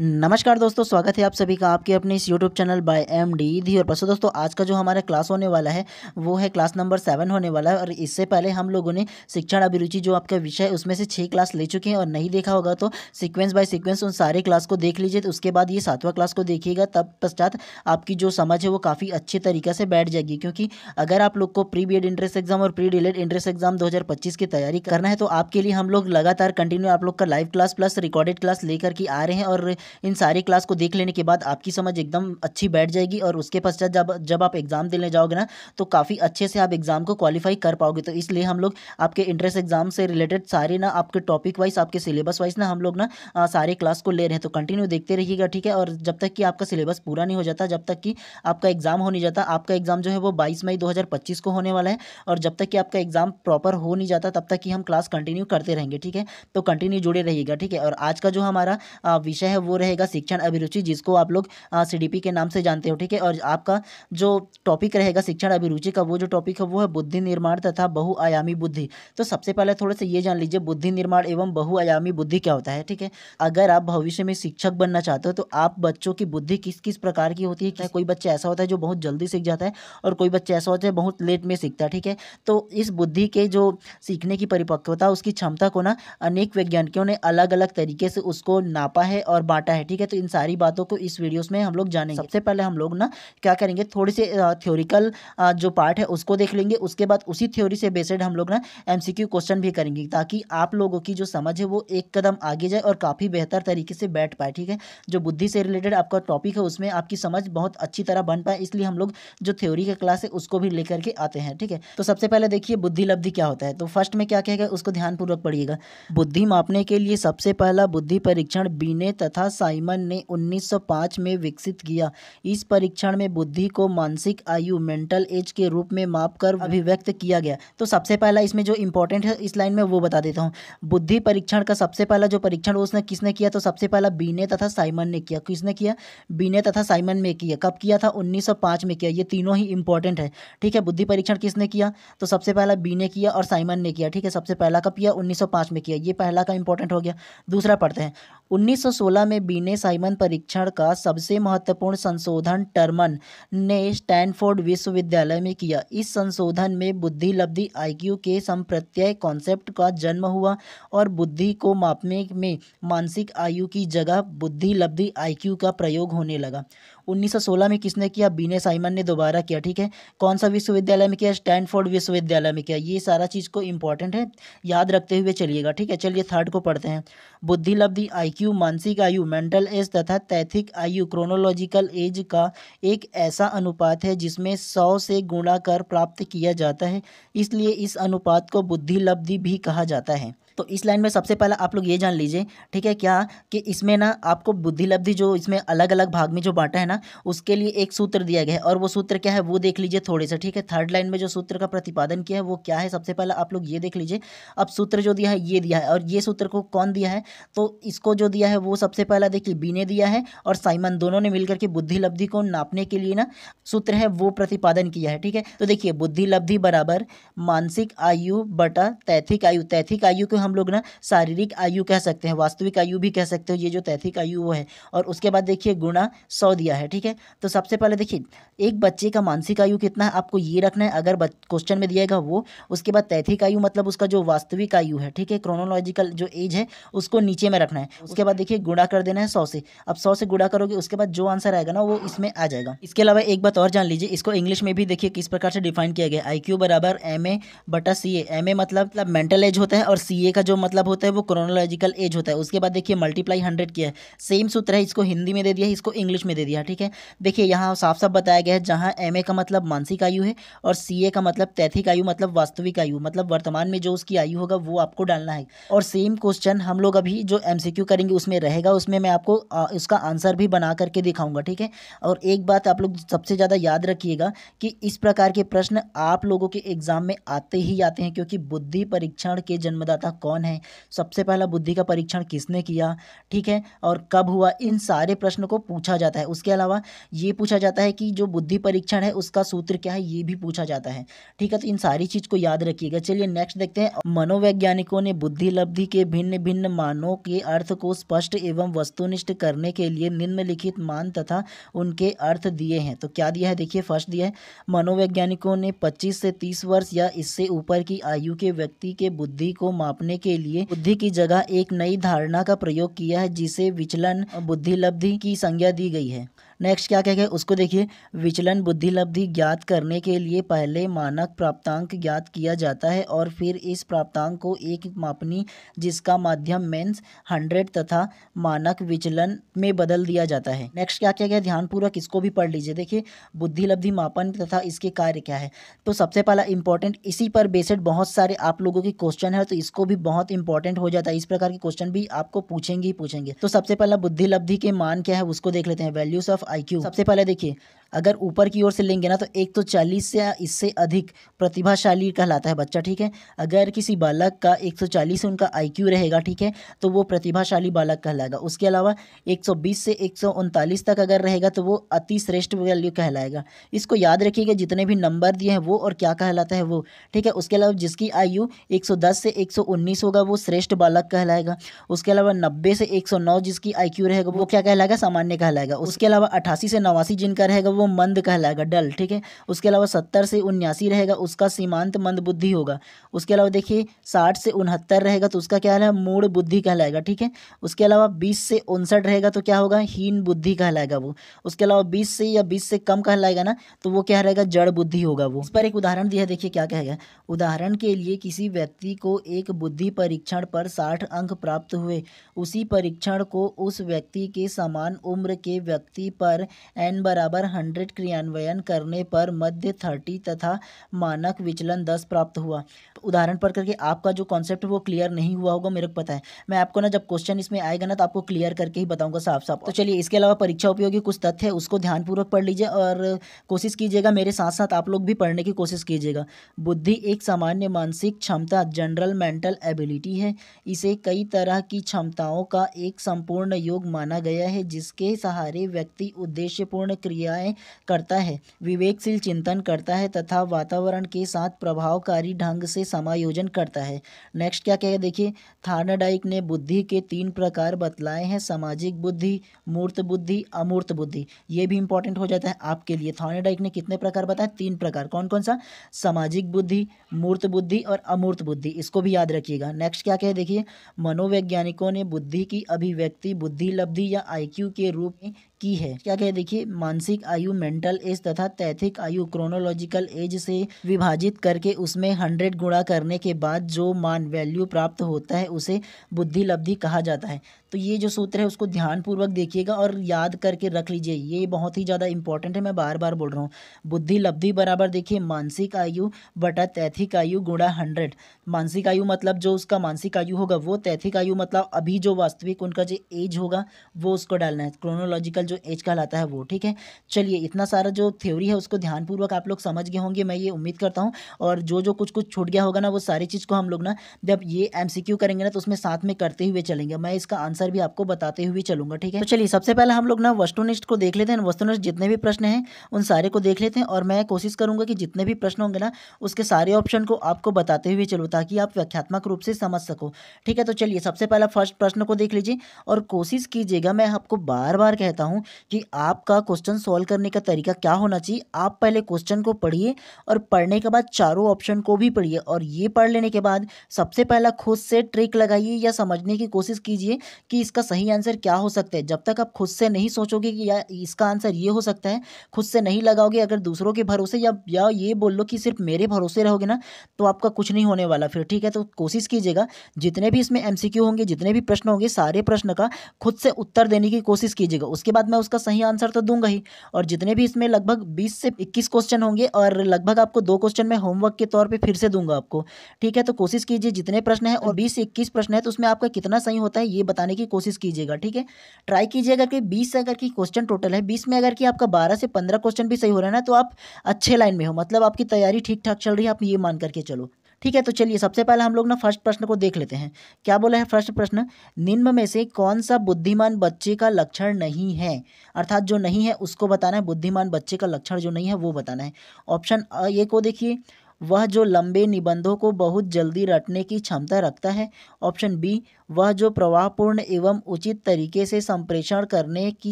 नमस्कार दोस्तों, स्वागत है आप सभी का आपके अपने इस यूट्यूब चैनल बाय एमडी धी। और बस दोस्तों, आज का जो हमारा क्लास होने वाला है वो है क्लास नंबर 7 होने वाला है। और इससे पहले हम लोगों ने शिक्षण अभिरुचि जो आपका विषय है उसमें से 6 क्लास ले चुके हैं। और नहीं देखा होगा तो सीक्वेंस बाय सीक्वेंस उन सारे क्लास को देख लीजिए। तो उसके बाद ये 7वां क्लास को देखिएगा, तब पश्चात आपकी जो समझ है वो काफ़ी अच्छे तरीके से बैठ जाएगी। क्योंकि अगर आप लोग को pre B Ed entrance exam और pre D El Ed entrance exam 2025 की तैयारी करना है तो आपके लिए हम लोग लगातार कंटिन्यू आप लोग का live class plus recorded class लेकर के आ रहे हैं। और इन सारी क्लास को देख लेने के बाद आपकी समझ एकदम अच्छी बैठ जाएगी। और उसके पश्चात जब आप एग्जाम देने जाओगे ना, तो काफ़ी अच्छे से आप एग्जाम को क्वालिफाई कर पाओगे। तो इसलिए हम लोग आपके इंट्रेंस एग्जाम से रिलेटेड सारे ना आपके टॉपिक वाइज, आपके सिलेबस वाइज ना हम लोग ना सारे क्लास को ले रहे हैं। तो कंटिन्यू देखते रहिएगा, ठीक है। और जब तक कि आपका सिलेबस पूरा नहीं हो जाता, जब तक कि आपका एग्जाम हो नहीं जाता, आपका एग्जाम जो है वो 22 मई 2025 को होने वाला है। और जब तक कि आपका एग्जाम प्रॉपर हो नहीं जाता, तब तक कि हम क्लास कंटिन्यू करते रहेंगे, ठीक है। तो कंटिन्यू जुड़े रहिएगा, ठीक है। और आज का जो हमारा विषय है वो रहेगा शिक्षण अभिरुचि, जिसको आप लोग सीडीपी के नाम से जानते हो, ठीक है। और आपका जो टॉपिक रहेगा शिक्षण अभिरुचि का, वो जो टॉपिक है वो है बुद्धि निर्माण तथा बहुआयामी बुद्धि। तो सबसे पहले थोड़े से ये जान लीजिए बुद्धि निर्माण एवं बहुआयामी बुद्धि क्या होता है, ठीक है। अगर आप भविष्य में शिक्षक बनना चाहते हो तो आप बच्चों की बुद्धि किस किस प्रकार की होती है, क्या कोई बच्चा ऐसा होता है जो बहुत जल्दी सीख जाता है और कोई बच्चा ऐसा होता है बहुत लेट में सीखता है, ठीक है। तो इस बुद्धि के जो सीखने की परिपक्वता, उसकी क्षमता को ना अनेक वैज्ञानिकों ने अलग अलग तरीके से उसको नापा है और बांटा है, ठीक है। तो इन सारी बातों को इस वीडियोस में हम लोग जानेंगे। सबसे पहले हम लोग ना क्या करेंगे, थोड़ी सी थ्योरिकल जो पार्ट है उसको देख लेंगे। उसके बाद उसी थ्योरी से बेस्ड हम लोग ना एमसीक्यू क्वेश्चन भी करेंगे, ताकि आप लोगों की जो समझ है वो एक कदम आगे जाए और काफ़ी बेहतर तरीके से बैठ पाए, ठीक है। जो बुद्धि से रिलेटेड आपका टॉपिक है उसमें आपकी समझ बहुत अच्छी तरह बन पाए, इसलिए हम लोग जो थ्योरी का क्लास है उसको भी लेकर के आते हैं, ठीक है। तो सबसे पहले देखिए बुद्धि लब्धि क्या होता है। तो फर्स्ट में क्या कहेगा उसको ध्यानपूर्वक पढ़िएगा। बुद्धि मापने के लिए सबसे पहला बुद्धि परीक्षण बीने तथा साइमन ने 1905 में विकसित किया। इस परीक्षण में बुद्धि को मानसिक आयु मेंटल एज के रूप में मापकर अभिव्यक्त किया गया। तो सबसे पहला इसमें जो इंपॉर्टेंट है इस लाइन में वो बता देता हूँ। बुद्धि परीक्षण का सबसे पहला जो परीक्षण उसने किसने किया, तो सबसे पहला बीने तथा साइमन ने किया। किसने किया? बीने तथा साइमन में किया। कब किया था? 1905 में किया। ये तीनों ही इंपॉर्टेंट है, ठीक है। बुद्धि परीक्षण किसने किया? तो सबसे पहला बीने किया और साइमन ने किया, ठीक है। सबसे पहला कब किया? 1905 में किया। ये पहला का इंपॉर्टेंट हो गया। दूसरा पढ़ते हैं। 1916 में बीने साइमन परीक्षण का सबसे महत्वपूर्ण संशोधन टर्मन ने स्टैनफोर्ड विश्वविद्यालय में किया। इस संशोधन में बुद्धि लब्धि आईक्यू के संप्रत्यय कॉन्सेप्ट का जन्म हुआ और बुद्धि को मापने में मानसिक आयु की जगह बुद्धि लब्धि आईक्यू का प्रयोग होने लगा। 1916 में किसने किया? बीने साइमन ने दोबारा किया, ठीक है। कौन सा विश्वविद्यालय में किया? स्टैनफोर्ड विश्वविद्यालय में किया। ये सारा चीज़ को इंपॉर्टेंट है, याद रखते हुए चलिएगा, ठीक है। चलिए थर्ड को पढ़ते हैं। बुद्धि लब्धि आईक्यू मानसिक आयु मेंटल एज तथा तैथिक आयु क्रोनोलॉजिकल एज का एक ऐसा अनुपात है जिसमें 100 से गुणा कर प्राप्त किया जाता है, इसलिए इस अनुपात को बुद्धि लब्धि भी कहा जाता है। तो इस लाइन में सबसे पहला आप लोग ये जान लीजिए, ठीक है, क्या कि इसमें ना आपको बुद्धि लब्धि जो इसमें अलग अलग भाग में जो बांटा है ना, उसके लिए एक सूत्र दिया गया है। और वो सूत्र क्या है वो देख लीजिए थोड़े से, ठीक है। थर्ड लाइन में जो सूत्र का प्रतिपादन किया है वो क्या है, सबसे पहला आप लोग ये देख लीजिए। अब सूत्र जो दिया है ये दिया है, और ये सूत्र को कौन दिया है, तो इसको जो दिया है वो सबसे पहला देखिए बीने दिया है और साइमन दोनों ने मिलकर के बुद्धि लब्धि को नापने के लिए ना सूत्र है वो प्रतिपादन किया है, ठीक है। तो देखिए बुद्धि लब्धि बराबर मानसिक आयु बटा तैथिक आयु। तैथिक आयु को हम लोग ना शारीरिक आयु कह सकते हैं, वास्तविक आयु भी कह सकते हो। ये जो तैथिक आयु वो है, और उसके बाद देखिए गुणा 100 दिया है, ठीक है। तो सबसे पहले देखिए एक बच्चे का मानसिक आयु कितना है आपको ये रखना है, अगर क्वेश्चन में दिएगा वो। उसके बाद तैथिक आयु मतलब उसका जो वास्तविक आयु है, ठीक है, क्रोनोलॉजिकल जो एज है उसको नीचे में रखना है। उसके बाद देखिए गुणा कर देना है 100 से। अब 100 से गुणा करोगे उसके बाद जो आंसर आएगा ना वो इसमें आ जाएगा। इसके अलावा एक बात और जान लीजिए, इसको इंग्लिश में भी देखिए किस प्रकार से डिफाइन किया गया। IQ बराबर MA बटा CA। MA मतलब मेंटल एज होता है और CA का जो मतलब होता है वो क्रोनोलॉजिकल एज होता है। उसके बाद देखिए मल्टीप्लाई 100 किया है। सेम सूत्र है, इसको हिंदी में दे दिया है, इसको इंग्लिश में दे दिया, ठीक है। देखिए यहाँ साफ साफ बताया गया है, जहाँ MA का मतलब मानसिक आयु है और CA का मतलब तैथिक आयु मतलब वास्तविक आयु, मतलब वर्तमान में जो उसकी आयु होगा वो आपको डालना है। और सेम क्वेश्चन हम लोग अभी जो MCQ करेंगे उसमें रहेगा, उसमें मैं आपको उसका आंसर भी बना करके दिखाऊंगा, ठीक है। और एक बात आप लोग सबसे ज़्यादा याद रखिएगा कि इस प्रकार के प्रश्न आप लोगों के एग्जाम में आते ही आते हैं, क्योंकि बुद्धि परीक्षण के जन्मदाता कौन है, सबसे पहला बुद्धि का परीक्षण किसने किया, ठीक है, और कब हुआ, इन सारे प्रश्न को पूछा जाता है। उसके अलावा ये पूछा जाता है कि जो बुद्धि परीक्षण है उसका सूत्र क्या है, ये भी पूछा जाता है, ठीक है। तो इन सारी चीज़ को याद रखिएगा। चलिए नेक्स्ट देखते हैं। मनोवैज्ञानिकों ने बुद्धि लब्धि के भिन्न भिन्न मानों के अर्थ को स्पष्ट एवं वस्तुनिष्ठ करने के लिए निम्नलिखित मान तथा उनके अर्थ दिए हैं। तो क्या दिया है, देखिए फर्स्ट दिया है, मनोवैज्ञानिकों ने 25 से 30 वर्ष या इससे ऊपर की आयु के व्यक्ति के बुद्धि को मापने के लिए बुद्धि की जगह एक नई धारणा का प्रयोग किया है जिसे विचलन बुद्धि लब्धि की संज्ञा दी गई है। नेक्स्ट क्या कहेगा उसको देखिए, विचलन बुद्धि लब्धि ज्ञात करने के लिए पहले मानक प्राप्तांक ज्ञात किया जाता है और फिर इस प्राप्तांक को एक मापनी जिसका माध्यम मेंस 100 तथा मानक विचलन में बदल दिया जाता है। नेक्स्ट क्या कहेगा, ध्यानपूर्वक इसको भी पढ़ लीजिए। देखिए बुद्धि लब्धि मापन तथा इसके कार्य क्या है। तो सबसे पहला इंपॉर्टेंट, इसी पर बेस्ड बहुत सारे आप लोगों के क्वेश्चन है, तो इसको भी बहुत इंपॉर्टेंट हो जाता है। इस प्रकार के क्वेश्चन भी आपको पूछेंगे ही पूछेंगे। तो सबसे पहला बुद्धि लब्धि के मान क्या है उसको देख लेते हैं। Values of IQ। सबसे पहले देखिए, अगर ऊपर की ओर से लेंगे ना तो 140 से इससे अधिक प्रतिभाशाली कहलाता है बच्चा, ठीक है। अगर किसी बालक का 140 से उनका IQ रहेगा, ठीक है, तो वो प्रतिभाशाली बालक कहलाएगा। उसके अलावा 120 से 139 तक अगर रहेगा तो वो अति श्रेष्ठ वैल्यू कहलाएगा। इसको याद रखिएगा, जितने भी नंबर दिए हैं वो और क्या कहलाता है वो, ठीक है। उसके अलावा जिसकी आयु 110 से 119 होगा वो श्रेष्ठ बालक कहलाएगा। उसके अलावा 90 से 109 जिसकी IQ रहेगा वो क्या कहलाएगा, सामान्य कहलाएगा। उसके अलावा 88 से 89 जिनका रहेगा वो मंद कहलाएगा, डल, ठीक है। उसके अलावा 70 से 79 रहेगा उसका सीमांत मंद बुद्धि होगा। उसके अलावा देखिए 60 से 69 रहेगा तो उसका क्या है, मूढ़ बुद्धि कहलाएगा, ठीक है। उसके अलावा 20 से 59 रहेगा तो क्या होगा, हीन बुद्धि कहलाएगा वो। उसके अलावा 20 से या 20 से कम कहलाएगा ना तो वो क्या रहेगा, जड़ बुद्धि होगा वो। इस पर एक उदाहरण दिया है, देखिए क्या कहेगा। उदाहरण के लिए किसी व्यक्ति को एक बुद्धि परीक्षण पर 60 अंक प्राप्त हुए, उसी परीक्षण को उस व्यक्ति के समान उम्र के व्यक्ति पर n बराबर 100 क्रियान्वयन करने पर मध्य 30 तथा मानक विचलन 10 प्राप्त हुआ। उदाहरण पर करके आपका जो कॉन्सेप्ट वो क्लियर नहीं हुआ होगा, मेरे को पता है। मैं आपको ना जब क्वेश्चन इसमें आएगा ना तो आपको क्लियर करके ही बताऊंगा साफ साफ। तो चलिए इसके अलावा परीक्षा उपयोगी कुछ तथ्य है उसको ध्यानपूर्वक पढ़ लीजिए और कोशिश कीजिएगा मेरे साथ साथ आप लोग भी पढ़ने की कोशिश कीजिएगा। बुद्धि एक सामान्य मानसिक क्षमता, जनरल मेंटल एबिलिटी है। इसे कई तरह की क्षमताओं का एक संपूर्ण योग माना गया है जिसके सहारे व्यक्ति उद्देश्यपूर्ण क्रियाएं करता है, विवेकशील चिंतन करता है तथा वातावरण के साथ प्रभावकारी ढंग से समायोजन करता है। नेक्स्ट क्या कहेगा, देखिए थार्नडाइक ने बुद्धि के 3 प्रकार बतलाए हैं, सामाजिक बुद्धि, मूर्त बुद्धि, अमूर्त बुद्धि। ये भी इंपॉर्टेंट हो जाता है आपके लिए। थार्नडाइक ने कितने प्रकार बताए, 3 प्रकार। कौन कौन सा, सामाजिक बुद्धि, मूर्त बुद्धि और अमूर्त बुद्धि। इसको भी याद रखिएगा। नेक्स्ट क्या कहे, देखिए मनोवैज्ञानिकों ने बुद्धि की अभिव्यक्ति बुद्धि लब्धि या IQ के रूप में की है। क्या कहे, देखिए मानसिक आयु मेंटल एज तथा तैथिक आयु क्रोनोलॉजिकल एज से विभाजित करके उसमें 100 गुणा करने के बाद जो मान वैल्यू प्राप्त होता है उसे बुद्धि लब्धि कहा जाता है। तो ये जो सूत्र है उसको ध्यानपूर्वक देखिएगा और याद करके रख लीजिए, ये बहुत ही ज़्यादा इंपॉर्टेंट है, मैं बार बार बोल रहा हूँ। बुद्धि लब्धि बराबर देखिए मानसिक आयु बटा तैथिक आयु गुणा 100। मानसिक आयु मतलब जो उसका मानसिक आयु होगा वो, तैथिक आयु मतलब अभी जो वास्तविक उनका जो एज होगा वो उसको डालना है, क्रोनोलॉजिकल जो एज कहलाता है वो, ठीक है। चलिए इतना सारा जो थ्योरी है उसको ध्यानपूर्वक आप लोग समझ गए होंगे, मैं ये उम्मीद करता हूँ। और जो जो कुछ कुछ छूट गया होगा ना वो सारी चीज़ को हम लोग ना जब ये MCQ करेंगे ना तो उसमें साथ में करते हुए चलेंगे, मैं इसका आंसर भी आपको बताते हुए चलूंगा, ठीक है। तो चलिए सबसे पहले हम लोग ना वस्तुनिष्ठ को देख लेते हैं। वस्तुनिष्ठ जितने भी प्रश्न हैं उन सारे को देख लेते हैं और मैं कोशिश करूंगा कि जितने भी प्रश्न होंगे ना उसके सारे ऑप्शन को आपको बताते हुए चलूँ ताकि आप व्याख्यात्मक रूप से समझ सको, ठीक है। तो चलिए सबसे पहला फर्स्ट प्रश्न को देख लीजिए और कोशिश कीजिएगा, मैं आपको बार बार कहता हूँ कि आपका क्वेश्चन सॉल्व करने का तरीका क्या होना चाहिए। आप पहले क्वेश्चन को पढ़िए और पढ़ने के बाद चारों ऑप्शन को भी पढ़िए और ये पढ़ लेने के बाद सबसे पहला खुद से ट्रिक लगाइए या समझने की कोशिश कीजिए कि इसका सही आंसर क्या हो सकता है। जब तक आप खुद से नहीं सोचोगे कि या इसका आंसर ये हो सकता है, खुद से नहीं लगाओगे, अगर दूसरों के भरोसे या ये बोल लो कि सिर्फ मेरे भरोसे रहोगे ना तो आपका कुछ नहीं होने वाला फिर, ठीक है। तो कोशिश कीजिएगा जितने भी इसमें MCQ होंगे, जितने भी प्रश्न होंगे, सारे प्रश्न का खुद से उत्तर देने की कोशिश कीजिएगा। उसके बाद मैं उसका सही आंसर तो दूंगा ही, और जितने भी इसमें लगभग 20 से 21 क्वेश्चन होंगे और लगभग आपको 2 क्वेश्चन में होमवर्क के तौर पे फिर से दूंगा आपको, ठीक है। तो कोशिश कीजिए जितने प्रश्न हैं और 20 से 21 प्रश्न है तो उसमें आपका कितना सही होता है ये बताने की कोशिश कीजिएगा, ठीक है। ट्राई कीजिएगा कि 20 से अगर की क्वेश्चन टोटल है, 20 में अगर कि आपका 12 से 15 क्वेश्चन भी सही हो रहा है ना तो आप अच्छे लाइन में हो, मतलब आपकी तैयारी ठीक ठाक चल रही है, आप ये मान करके चलो, ठीक है, तो चलिए सबसे पहले हम लोग ना फर्स्ट प्रश्न को देख लेते हैं। क्या बोला है फर्स्ट प्रश्न, निम्न में से कौन सा बुद्धिमान बच्चे का लक्षण नहीं है, अर्थात जो नहीं है उसको बताना है, बुद्धिमान बच्चे का लक्षण जो नहीं है वो बताना है। ऑप्शन ए को देखिए, वह जो लंबे निबंधों को बहुत जल्दी रटने की क्षमता रखता है। ऑप्शन बी, वह जो प्रवाहपूर्ण एवं उचित तरीके से संप्रेषण करने की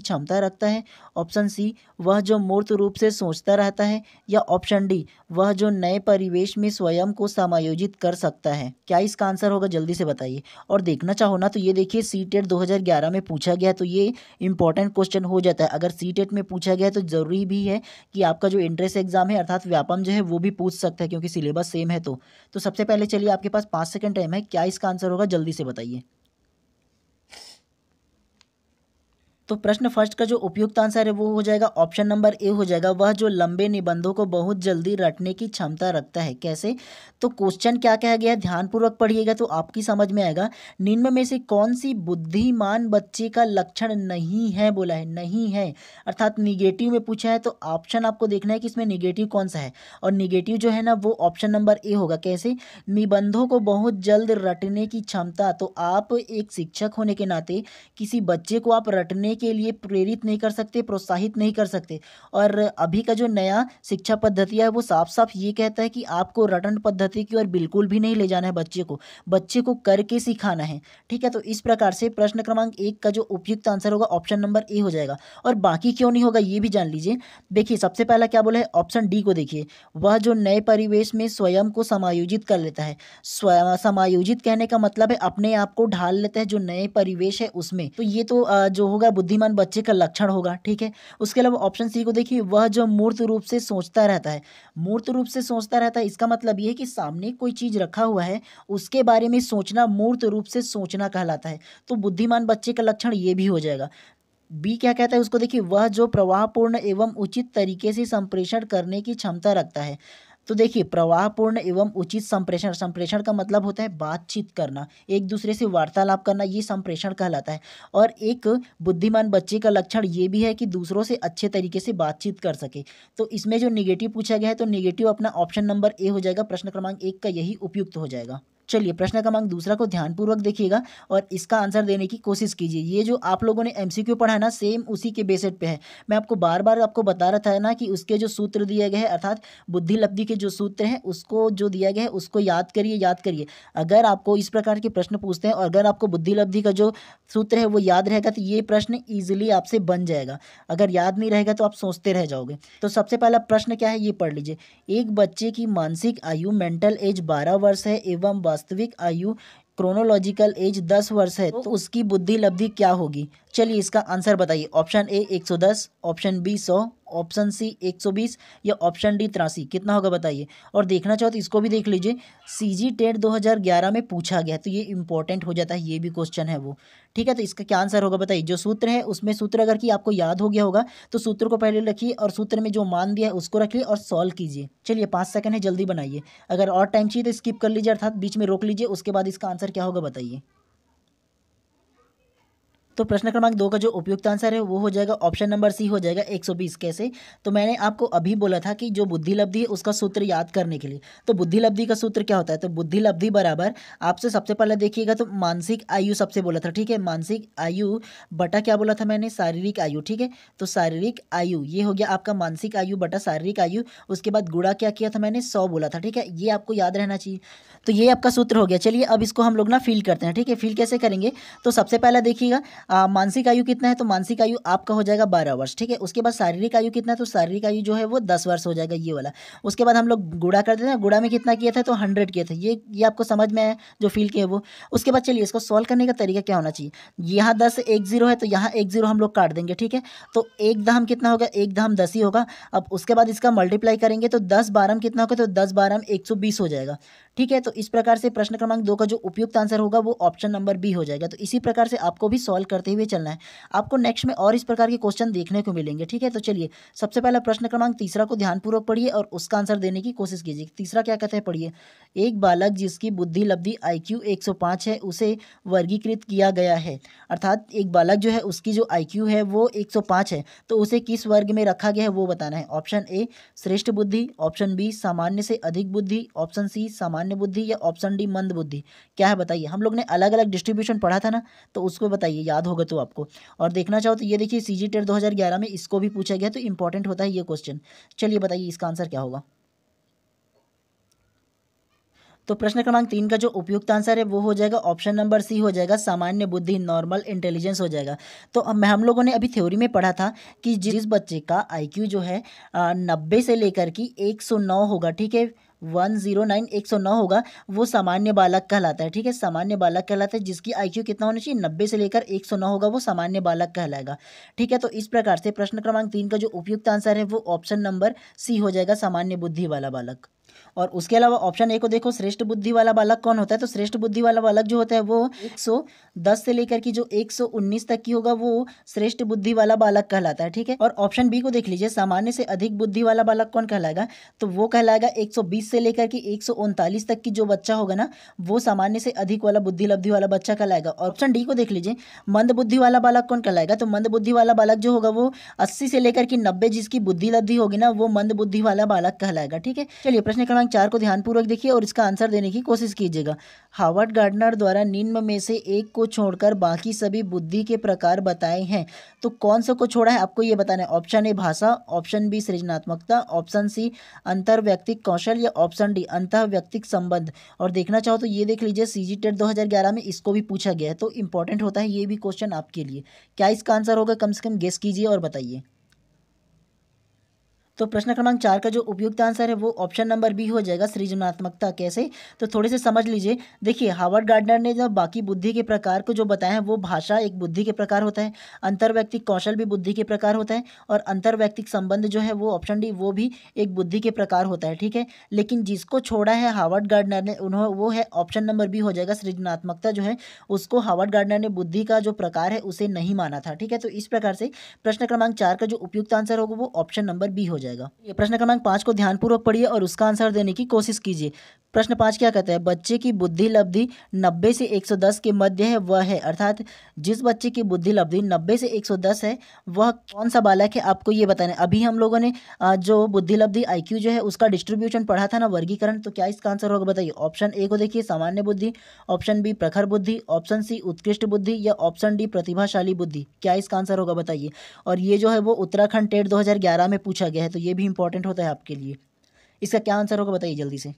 क्षमता रखता है। ऑप्शन सी, वह जो मूर्त रूप से सोचता रहता है। या ऑप्शन डी, वह जो नए परिवेश में स्वयं को समायोजित कर सकता है। क्या इसका आंसर होगा, जल्दी से बताइए। और देखना चाहो ना तो ये देखिए सीटेट 2011 में पूछा गया, तो ये इंपॉर्टेंट क्वेश्चन हो जाता है। अगर सीटेट में पूछा गया तो जरूरी भी है कि आपका जो एंट्रेंस एग्जाम है अर्थात व्यापम जो है वो भी पूछ सकता है, क्योंकि सिलेबस सेम है। तो सबसे पहले चलिए आपके पास 5 सेकंड टाइम है, क्या इसका आंसर होगा जल्दी से बताइए। तो प्रश्न फर्स्ट का जो उपयुक्त आंसर है वो हो जाएगा ऑप्शन नंबर ए हो जाएगा, वह जो लंबे निबंधों को बहुत जल्दी रटने की क्षमता रखता है। कैसे, तो क्वेश्चन क्या कहा गया है ध्यानपूर्वक पढ़िएगा तो आपकी समझ में आएगा। निम्न में से कौन सी बुद्धिमान बच्चे का लक्षण नहीं है, बोला है नहीं है, अर्थात निगेटिव में पूछा है। तो ऑप्शन आपको देखना है कि इसमें निगेटिव कौन सा है, और निगेटिव जो है ना वो ऑप्शन नंबर ए होगा। कैसे, निबंधों को बहुत जल्द रटने की क्षमता, तो आप एक शिक्षक होने के नाते किसी बच्चे को आप रटने के लिए प्रेरित नहीं कर सकते, प्रोत्साहित नहीं कर सकते। और अभी का जो नया शिक्षा पद्धति है वो साफ साफ ये कहता है कि आपको रटन पद्धति की ओर बिल्कुल भी नहीं ले जाना है बच्चे को करके सिखाना है। ठीक है, तो इस प्रकार से प्रश्न क्रमांक 1 का जो उपयुक्त आंसर होगा ऑप्शन नंबर ए हो जाएगा। और बाकी क्यों नहीं होगा ये भी जान लीजिए। देखिए सबसे पहला क्या बोला है, ऑप्शन डी को देखिए, वह जो नए परिवेश में स्वयं को समायोजित कर लेता है। समायोजित कहने का मतलब है अपने आप को ढाल लेता है जो नए परिवेश है उसमें। तो ये तो जो होगा बुद्धिमान बच्चे का लक्षण होगा। ठीक है, उसके अलावा ऑप्शन सी को देखिए, वह जो मूर्त रूप से सोचता रहता है। मूर्त रूप से सोचता रहता है इसका मतलब ये है कि सामने कोई चीज रखा हुआ है उसके बारे में सोचना मूर्त रूप से सोचना कहलाता है। तो बुद्धिमान बच्चे का लक्षण ये भी हो जाएगा। बी क्या कहता है उसको देखिए, वह जो प्रवाहपूर्ण एवं उचित तरीके से संप्रेषण करने की क्षमता रखता है। तो देखिए प्रवाहपूर्ण एवं उचित संप्रेषण, संप्रेषण का मतलब होता है बातचीत करना, एक दूसरे से वार्तालाप करना, ये संप्रेषण कहलाता है। और एक बुद्धिमान बच्चे का लक्षण ये भी है कि दूसरों से अच्छे तरीके से बातचीत कर सके। तो इसमें जो निगेटिव पूछा गया है तो निगेटिव अपना ऑप्शन नंबर ए हो जाएगा, प्रश्न क्रमांक 1 का यही उपयुक्त हो जाएगा। चलिए प्रश्न क्रमांक दूसरा को ध्यानपूर्वक देखिएगा और इसका आंसर देने की कोशिश कीजिए। ये जो आप लोगों ने एमसीक्यू पढ़ा है ना सेम उसी के बेसिस पे है। मैं आपको बार बार आपको बता रहा था ना कि उसके जो सूत्र दिए गए हैं अर्थात बुद्धि लब्धि के जो सूत्र हैं उसको जो दिया गया है उसको याद करिए। अगर आपको इस प्रकार के प्रश्न पूछते हैं और अगर आपको बुद्धि लब्धि का जो सूत्र है वो याद रहेगा तो ये प्रश्न ईजिली आपसे बन जाएगा। अगर याद नहीं रहेगा तो आप सोचते रह जाओगे। तो सबसे पहला प्रश्न क्या है ये पढ़ लीजिए। एक बच्चे की मानसिक आयु मेंटल एज 12 वर्ष है एवं वास्तविक आयु क्रोनोलॉजिकल एज 10 वर्ष है, तो उसकी बुद्धि लब्धि क्या होगी। चलिए इसका आंसर बताइए। Option A 110, option B 100, option C 120 या ऑप्शन डी 83, कितना होगा बताइए। और देखना चाहो तो इसको भी देख लीजिए, सीजी टेट 2011 में पूछा गया तो ये इंपॉर्टेंट हो जाता है, ये भी क्वेश्चन है वो। ठीक है, तो इसका क्या आंसर होगा बताइए। जो सूत्र है उसमें सूत्र अगर कि आपको याद हो गया होगा तो सूत्र को पहले रखिए और सूत्र में जो मान दिया है उसको रखिए और सॉल्व कीजिए। चलिए 5 सेकंड है, जल्दी बनाइए। अगर और टाइम चाहिए तो स्किप कर लीजिए अर्थात बीच में रोक लीजिए, उसके बाद इसका आंसर क्या होगा बताइए। तो प्रश्न क्रमांक 2 का जो उपयुक्त आंसर है वो हो जाएगा ऑप्शन नंबर सी हो जाएगा 120। कैसे, तो मैंने आपको अभी बोला था कि जो बुद्धि लब्धि है उसका सूत्र याद करने के लिए। तो बुद्धि लब्धि का सूत्र क्या होता है, तो बुद्धि लब्धि बराबर आपसे सबसे पहले देखिएगा तो मानसिक आयु सबसे बोला था। ठीक है, मानसिक आयु बटा क्या बोला था मैंने, शारीरिक आयु। ठीक है, तो शारीरिक आयु ये हो गया आपका मानसिक आयु बटा शारीरिक आयु। उसके बाद गुणा क्या किया था मैंने, 100 बोला था। ठीक है, ये आपको याद रहना चाहिए। तो ये आपका सूत्र हो गया। चलिए अब इसको हम लोग ना फील करते हैं। ठीक है, फील कैसे करेंगे, तो सबसे पहले देखिएगा मानसिक आयु कितना है, तो मानसिक आयु आपका हो जाएगा 12 वर्ष। ठीक है, उसके बाद शारीरिक आयु कितना है, तो शारीरिक आयु जो है वो 10 वर्ष हो जाएगा, ये वाला। उसके बाद हम लोग गुणा कर देते हैं, गुणा में कितना किया था, तो 100 किया था। ये आपको समझ में आया जो फील किया वो। उसके बाद चलिए इसको सॉल्व करने का तरीका क्या होना चाहिए। यहाँ 10 एक 0 है तो यहाँ 1 0 हम लोग काट देंगे। ठीक है, तो 1 दहम कितना होगा, 1 दहम 10 ही होगा। अब उसके बाद इसका मल्टीप्लाई करेंगे तो 10 12 कितना होगा, तो 10 12 120 हो जाएगा। ठीक है, तो इस प्रकार से प्रश्न क्रमांक 2 का जो उपयुक्त आंसर होगा वो ऑप्शन नंबर बी हो जाएगा। तो इसी प्रकार से आपको भी सॉल्व कर करते हुए चलना है। आपको नेक्स्ट में और इस प्रकार के क्वेश्चन देखने को मिलेंगे, ठीक है। तो चलिए सबसे पहला प्रश्न क्रमांक तीसरा को ध्यानपूर्वक पढ़िए और उसका आंसर देने की कोशिश कीजिए। तीसरा क्या कहते हैं, पढ़िए। एक बालक जिसकी बुद्धि लब्धि IQ 105 है उसे वर्गीकृत किया गया है। अर्थात एक बालक जो है उसकी जो IQ है वो 105 है, तो उसे किस वर्ग में रखा गया है वो बताना है। ऑप्शन ए श्रेष्ठ बुद्धि, ऑप्शन बी सामान्य से अधिक बुद्धि, ऑप्शन सी सामान्य बुद्धि या ऑप्शन डी मंद बुद्धि। क्या है बताइए। हम लोग ने अलग अलग डिस्ट्रीब्यूशन पढ़ा था ना, तो उसको बताइए, याद होगा तो आपको। और देखना चाहो तो ये देखिए CG टेट 2011 में इसको भी पूछा गया, तो इंपॉर्टेंट होता है ये क्वेश्चन। चलिए बताइए इसका आंसर क्या होगा। तो प्रश्न क्रमांक 3 का जो उपयुक्त आंसर है वो हो जाएगा ऑप्शन नंबर सी हो जाएगा, सामान्य बुद्धि, नॉर्मल इंटेलिजेंस हो जाएगा। तो अब हम लोगों ने अभी थ्योरी में पढ़ा था कि जिस बच्चे का IQ जो है 90 से लेकर की 109 होगा, ठीक है, 109 109 होगा, वो सामान्य बालक कहलाता है, ठीक है। सामान्य बालक कहलाता है जिसकी IQ कितना होना चाहिए, 90 से लेकर 109 होगा, वो सामान्य बालक कहलाएगा, ठीक है। तो इस प्रकार से प्रश्न क्रमांक 3 का जो उपयुक्त आंसर है वो ऑप्शन नंबर सी हो जाएगा, सामान्य बुद्धि वाला बालक। और उसके अलावा ऑप्शन ए को देखो, श्रेष्ठ बुद्धि वाला बालक कौन होता है। तो श्रेष्ठ बुद्धि वाला बालक जो होता है वो 110 से लेकर की जो 119 तक की होगा वो श्रेष्ठ बुद्धि वाला बालक कहलाता है, ठीक है। और ऑप्शन बी को देख लीजिए, सामान्य से अधिक बुद्धि वाला बालक कौन कहलाएगा। तो वो कहलाएगा 120 से लेकर की 139 तक की जो बच्चा होगा ना, वो सामान्य से अधिक वाला बुद्धि लब्धि वाला बच्चा कहलाएगा। ऑप्शन डी को देख लीजिए, मंद बुद्धि वाला बालक कौन कहलाएगा। तो मंद बुद्धि वाला बालक जो होगा वो 80 से लेकर की 90 जिसकी बुद्धि लब्धि होगी ना, वो मंद बुद्धि वाला बालक कहलाएगा, ठीक है। चलिए प्रश्न क्रमांक 4 को ध्यानपूर्वक देखिए और इसका आंसर देने की कोशिश कीजिएगा। हार्वर्ड गार्डनर द्वारा निम्न में से एक को छोड़कर बाकी सभी बुद्धि के प्रकार बताए हैं, तो कौन सा को छोड़ा है आपको ये बताना है। ऑप्शन ए भाषा, ऑप्शन बी सृजनात्मकता, ऑप्शन सी अंतर्व्यक्तिक कौशल या ऑप्शन डी अंतर्व्यक्तिक संबंध। और देखना चाहो तो ये देख लीजिए CG टेट 2011 में इसको भी पूछा गया है, तो इंपॉर्टेंट होता है ये भी क्वेश्चन आपके लिए। क्या इसका आंसर होगा, कम से कम गेस कीजिए और बताइए। तो प्रश्न क्रमांक 4 का जो उपयुक्त आंसर है वो ऑप्शन नंबर बी हो जाएगा, सृजनात्मकता। कैसे, तो थोड़े से समझ लीजिए। देखिए हार्वर्ड गार्डनर ने जब बाकी बुद्धि के प्रकार को जो बताया है, वो भाषा एक बुद्धि के प्रकार होता है, अंतर्वैयक्तिक कौशल भी बुद्धि के प्रकार होता है, और अंतर्वैयक्तिक संबंध जो है वो ऑप्शन डी वो भी एक बुद्धि के प्रकार होता है, ठीक है। लेकिन जिसको छोड़ा है हार्वर्ड गार्डनर ने उन्होंने वो है ऑप्शन नंबर बी हो जाएगा, सृजनात्मकता जो है उसको हार्वर्ड गार्डनर ने बुद्धि का जो प्रकार है उसे नहीं माना था, ठीक है। तो इस प्रकार से प्रश्न क्रमांक 4 का जो उपयुक्त आंसर होगा वो ऑप्शन नंबर बी हो जाएगा। ये प्रश्न क्रमांक 5 को ध्यानपूर्वक पढ़िए और उसका आंसर देने की कोशिश कीजिए। प्रश्न 5 क्या कहता है, बच्चे की बुद्धि लब्धि 90 से 110 के मध्य है वह है। अर्थात जिस बच्चे की बुद्धि लब्धि 90 से 110 है वह कौन सा बालक है, आपको ये बताना है। अभी हम लोगों ने जो बुद्धि लब्धि IQ जो है उसका डिस्ट्रीब्यूशन पढ़ा था ना, वर्गीकरण। तो क्या इसका आंसर होगा बताइए। ऑप्शन ए को देखिए, सामान्य बुद्धि, ऑप्शन बी प्रखर बुद्धि, ऑप्शन सी उत्कृष्ट बुद्धि या ऑप्शन डी प्रतिभाशाली बुद्धि। क्या इसका आंसर होगा बताइए। और ये जो है वो उत्तराखंड टेट 2011 में पूछा गया है, तो ये भी इंपॉर्टेंट होता है आपके लिए। इसका क्या आंसर होगा बताइए जल्दी से।